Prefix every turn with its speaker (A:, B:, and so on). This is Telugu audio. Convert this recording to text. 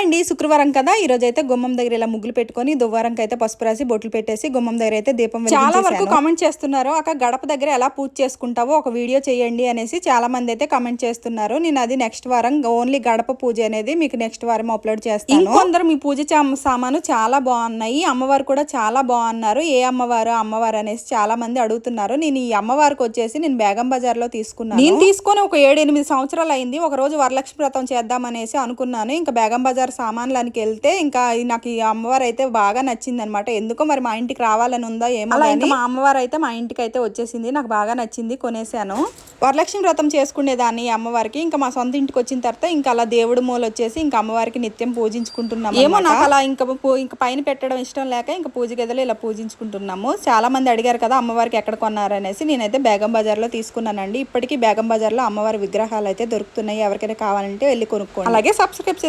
A: హాయ్ అండి, శుక్రవారం కదా ఈ రోజు అయితే గుమ్మం దగ్గర ఇలా ముగ్గులు పెట్టుకొని దువ్వారంకి అయితే పసుపు రాసి బొట్లు పెట్టేసి గుమ్మం దగ్గర అయితే దీపం వెలిగించేసాను. చాలా వరకు కామెంట్ చేస్తున్నారు, అక్క గడప దగ్గర ఎలా పూజ చేసుకుంటావో ఒక వీడియో చేయండి అనేసి చాలా మంది అయితే కామెంట్ చేస్తున్నారు. నేను అది నెక్స్ట్ వారం ఓన్లీ గడప పూజ అనేది మీకు నెక్స్ట్ వారం అప్లోడ్ చేస్తాను. కొందరు మీ పూజ సామాను చాలా బాగున్నాయి, అమ్మవారు కూడా చాలా బాగున్నారు, ఏ అమ్మవారు అనేసి చాలా మంది అడుగుతున్నారు. నేను ఈ అమ్మవారికి వచ్చేసి నేను బేగం బజార్ లో తీసుకున్నాను. నేను తీసుకొని ఒక 7-8 సంవత్సరాలు అయింది. ఒక రోజు వరలక్ష్మి వ్రతం చేద్దాం అనేసి అనుకున్నాను. ఇంకా బేగం బజార్ సామాన్లకి వెళ్తే ఇంకా నాకు ఈ అమ్మవారు అయితే బాగా నచ్చింది అనమాట. ఎందుకో మరి మా ఇంటికి రావాలని ఉందా ఏమో, మా అమ్మవారు అయితే మా ఇంటికి అయితే వచ్చేసింది. నాకు బాగా నచ్చింది, కొనేసాను. వరలక్ష్మి వ్రతం చేసుకునేదాన్ని అమ్మవారికి. ఇంకా మా సొంత ఇంటికి వచ్చిన తర్వాత ఇంకా అలా దేవుడు మూల వచ్చేసి ఇంకా అమ్మవారికి నిత్యం పూజించుకుంటున్నాము. ఏమో నాకు అలా ఇంకా పైన పెట్టడం ఇష్టం లేక ఇంకా పూజ గదిలో ఇలా పూజించుకుంటున్నాము. చాలా మంది అడిగారు కదా అమ్మవారికి ఎక్కడ కొన్నారనేసి. నేనైతే బేగం బజార్ లో తీసుకున్నానండి. ఇప్పటికీ బేగం బజార్ లో అమ్మవారి విగ్రహాలు అయితే దొరుకుతున్నాయి, ఎవరికైనా కావాలంటే వెళ్ళి కొనుక్కోండి. అలాగే సబ్స్క్రైబ్